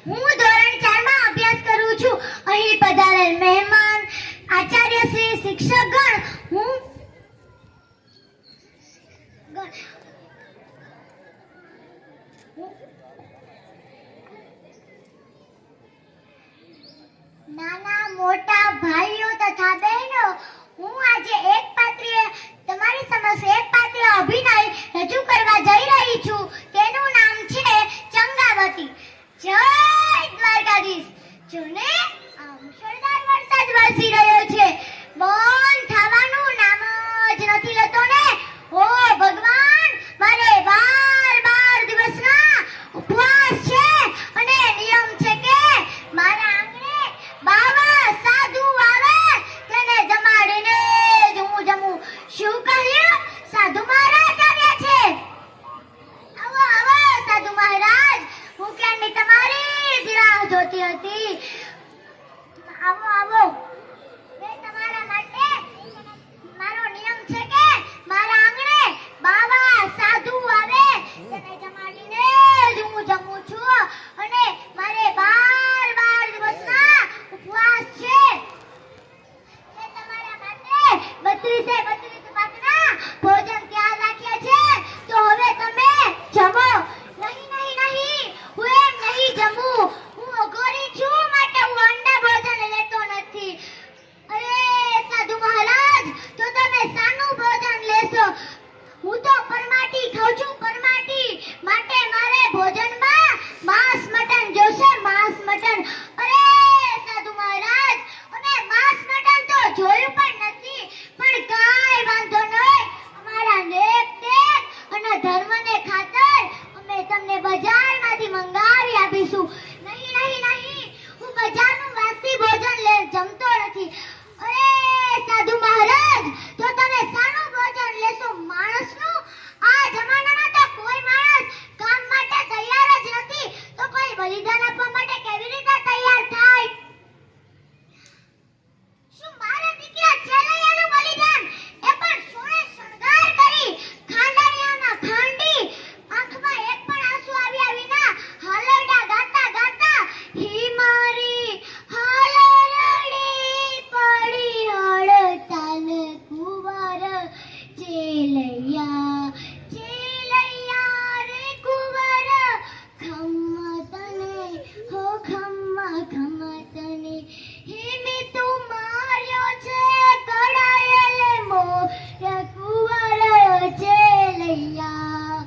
હું ધોરણ 4 માં અભ્યાસ કરું છું. અહીં પધારેલ મહેમાન, આચાર્ય શ્રી, શિક્ષકગણ, હું નાના મોટા ભાઈઓ તથા બહેનો, હું આજે તમારી સમક્ષ એક પાત્રીય અભિનય રજૂ કરવા જઈ રહી છું. તેનું નામ છે ચંગાવતી. જય દ્વારકાધીશ. જોને મુશળધાર વરસાદ વરસી રહ્યો છે. બંધ થવાનું નામ જ નથી લેતો ને. ઓ ભગવાન, મારે 12 દિવસના ઉપવાસ છે અને નિયમ છે કે મારા આંગણે બાવા સાધુ આવે તેને જમાડીને જ હું જમું. શું કહ્યું? સાધુ મહારાજ આવ્યા છે. આવો આવો સાધુ મહારાજ, હું ક્યારની તમારી જ રાહ જોતી હતી. આવો આવો. મેં તમારા માટે, મારો નિયમ છે કે મારા આંગણે બાવા સાધુ આવે તેને જમાડીને જ હું જમું છું અને મારે 12 દિવસના ઉપવાસ છે. મેં તમારા માટે 32 પાકના ભોજન તૈયાર રાખ્યા છે. તો હવે તમે જમો. નહીં નહીં નહીં, હું એમ નહીં જમું. હું અઘોરી છું, માટે હું અંડા ભોજન લેતો નથી. અરે સાધુ મહારાજ, તો તમે શાનું ભોજન લેશો? હું તો પરમાટી ખાઉં છું, પરમાટી. માટે મારે ભોજનમાં માંસ મટન જોશે, માંસ મટન. અરે સાધુ મહારાજ, અમે માંસ મટન તો જોયું પણ નથી, પણ કાંઈ વાંધો નહીં. અમારા નેક અને ધર્મને ખાતર અમે તમને બજારમાંથી મંગાવી આપીશું. નહીં નહીં નહીં, હું બજારનું વાસી ભોજન જમતો નથી. અરે સાધુ મહારાજ, તો તમે શાનું ભોજન લેશો? માણસનું? આ જમાનામાં તો કોઈ માણસ કામ માટે તૈયાર જ નથી, તો કોઈ બલિદાન આપવા માટે કેવી રીતે તૈયાર થાય? શું મારા દીકરા ચેલૈયાનું બલિદાન, એ પણ સોળે શણગાર કરી, ખાંડારિયાના ખાંડી, આંખમાં એક પણ આંસુ આવ્યા વિના હાલરડા ગાતા ગાતા, હી મારી હાલરડી પડી હડતાલ કુંવર ચેલૈયા, ચેલૈયા રે કુંવર, ખમ્મા તને હો ખમ્મા ખમ્મા તને. હે મેં તો માર્યો છે કડાયેલ મોર કુંવર ચેલૈયા,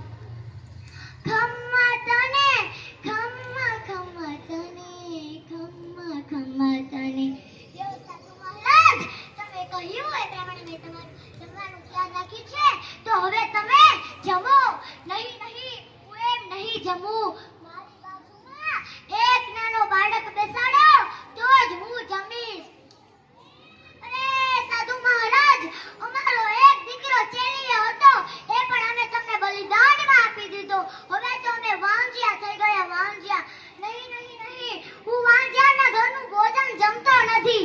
ખમ્મા તને ખમ્મા ખમ્મા તને, ખમ્મા ખમ્મા તને. યો સાધુ મહારાજ, તમે કહ્યું એ પ્રમાણે મેં તમારું જમવાનું તૈયાર રાખ્યું છે. તો હવે તમે જમો. નહીં નહીં, હું એમ નહીં જમું. મારી બાજુમાં એક નાનો બાળક બેસાડો તો જ હું જમીશ. અરે સાધુ મહારાજ, અમારો એક દીકરો ચેલિયો હતો, એ પણ અમે તમને બલિદાનમાં આપી દીધો. હવે તો અમે વાંજિયા થઈ ગયા, વાંજિયા. નહીં નહીં નહીં, હું વાંજિયાના ઘરનું ભોજન જમતો નથી.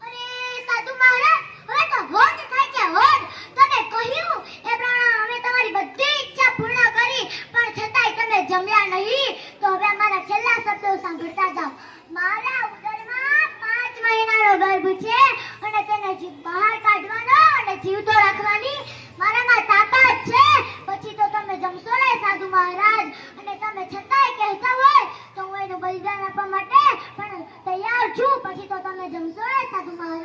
અરે સાધુ મહારાજ, હવે તો હોદ થાય છે, હોદ. તમે કહ્યું એ પ્રમાણે અમે તમારી બધી ઈચ્છા પૂર્ણ કરી, પણ છતાંય તમે જમ્યા નહીં. તો હવે અમારા છેલ્લા શબ્દો સાંભળતા જાઓ. મારા ઉદરમાં 5 મહિનાનો ગર્ભ છે અને તેને બહાર કાઢવાનો અને જીવતો રાખવાની મારામાં તાકાત છે. પછી તો તમે જમશો ને સાધુ મહારાજ. અને તમે છતાંય કહેતા હોય તો હું એનું બલિદાન આપવા માટે પણ તૈયાર છું. પછી તો તમે જમશો ને સાધુ મહારાજ.